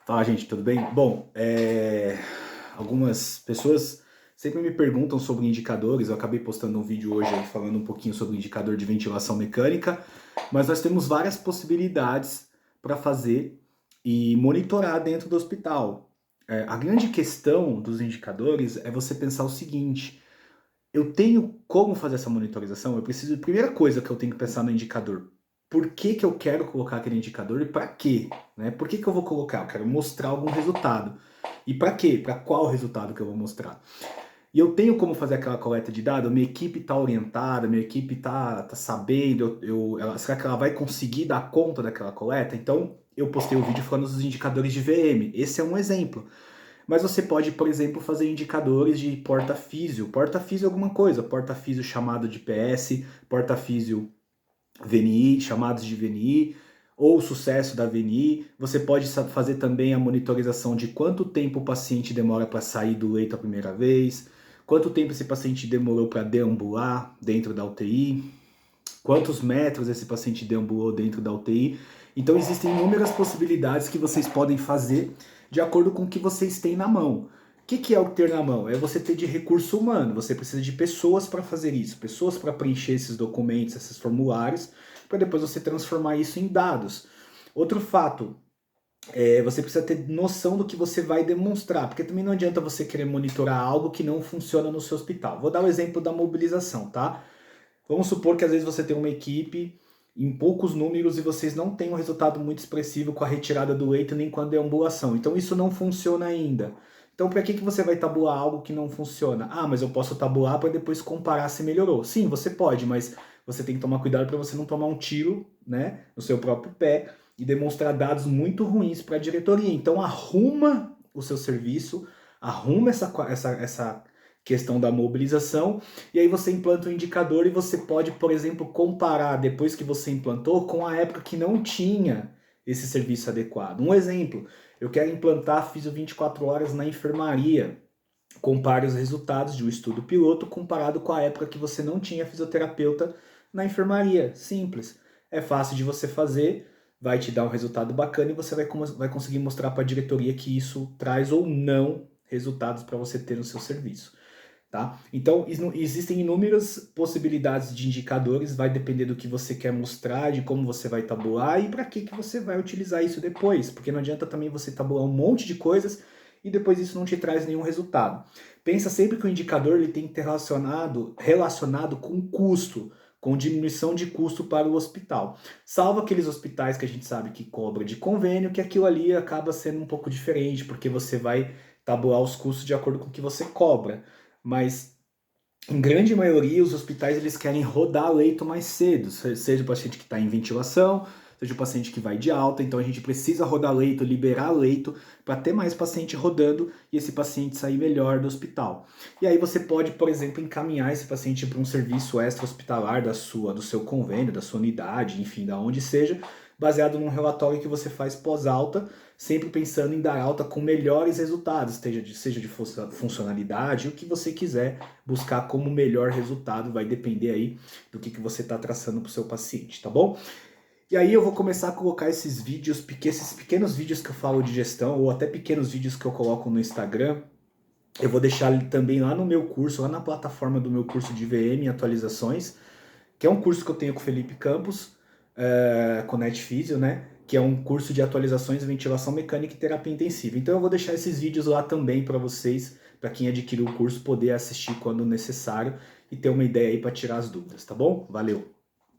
Fala, gente, tudo bem? Bom, algumas pessoas sempre me perguntam sobre indicadores. Eu acabei postando um vídeo hoje aí falando um pouquinho sobre o indicador de ventilação mecânica, mas nós temos várias possibilidades para fazer e monitorar dentro do hospital. A grande questão dos indicadores é você pensar o seguinte: eu tenho como fazer essa monitorização? Eu preciso, primeira coisa que eu tenho que pensar no indicador, por que que eu quero colocar aquele indicador e para quê? Né? Por que que eu vou colocar? Eu quero mostrar algum resultado. E para quê? Para qual resultado que eu vou mostrar? E eu tenho como fazer aquela coleta de dados? Minha equipe está orientada, minha equipe está sabendo, será que ela vai conseguir dar conta daquela coleta? Então, eu postei o vídeo falando dos indicadores de VM. Esse é um exemplo. Mas você pode, por exemplo, fazer indicadores de porta-físio. Porta-físio é alguma coisa. Porta-físio chamado de PS, porta-físio VNI, chamados de VNI, ou sucesso da VNI. Você pode fazer também a monitorização de quanto tempo o paciente demora para sair do leito a primeira vez, quanto tempo esse paciente demorou para deambular dentro da UTI, quantos metros esse paciente deambulou dentro da UTI. Então existem inúmeras possibilidades que vocês podem fazer de acordo com o que vocês têm na mão. O que é o ter na mão? É você ter de recurso humano, você precisa de pessoas para fazer isso, pessoas para preencher esses documentos, esses formulários, para depois você transformar isso em dados. Outro fato, você precisa ter noção do que você vai demonstrar, porque também não adianta você querer monitorar algo que não funciona no seu hospital. Vou dar o exemplo da mobilização, tá? Vamos supor que às vezes você tem uma equipe em poucos números e vocês não têm um resultado muito expressivo com a retirada do leito nem com a deambulação. Então isso não funciona ainda. Então para que você vai tabular algo que não funciona? Ah, mas eu posso tabular para depois comparar se melhorou. Sim, você pode, mas você tem que tomar cuidado para você não tomar um tiro, né, no seu próprio pé e demonstrar dados muito ruins para a diretoria. Então arruma o seu serviço, arruma essa questão da mobilização, e aí você implanta um indicador e você pode, por exemplo, comparar depois que você implantou com a época que não tinha esse serviço adequado. Um exemplo, eu quero implantar Fisio 24 horas na enfermaria. Compare os resultados de um estudo piloto comparado com a época que você não tinha fisioterapeuta na enfermaria. Simples. É fácil de você fazer, vai te dar um resultado bacana e você vai conseguir mostrar para a diretoria que isso traz ou não resultados para você ter no seu serviço. Tá? Então, existem inúmeras possibilidades de indicadores, vai depender do que você quer mostrar, de como você vai tabular e para que você vai utilizar isso depois, porque não adianta também você tabular um monte de coisas e depois isso não te traz nenhum resultado. Pensa sempre que o indicador ele tem que ter relacionado com custo, com diminuição de custo para o hospital. Salvo aqueles hospitais que a gente sabe que cobra de convênio, que aquilo ali acaba sendo um pouco diferente, porque você vai tabular os custos de acordo com o que você cobra. Mas em grande maioria os hospitais eles querem rodar leito mais cedo, seja o paciente que está em ventilação, seja o paciente que vai de alta, então a gente precisa rodar leito, liberar leito para ter mais paciente rodando e esse paciente sair melhor do hospital. E aí você pode, por exemplo, encaminhar esse paciente para um serviço extra-hospitalar do seu convênio, da sua unidade, enfim, da onde seja, baseado num relatório que você faz pós-alta, sempre pensando em dar alta com melhores resultados, seja de funcionalidade, o que você quiser buscar como melhor resultado, vai depender aí do que você está traçando para o seu paciente, tá bom? E aí eu vou começar a colocar esses vídeos, esses pequenos vídeos que eu falo de gestão, ou até pequenos vídeos que eu coloco no Instagram, eu vou deixar também lá no meu curso, lá na plataforma do meu curso de VM e atualizações, que é um curso que eu tenho com o Felipe Campos, com o NetFisio, né? Que é um curso de atualizações de ventilação mecânica e terapia intensiva. Então eu vou deixar esses vídeos lá também para vocês, para quem adquiriu o curso, poder assistir quando necessário e ter uma ideia aí para tirar as dúvidas, tá bom? Valeu!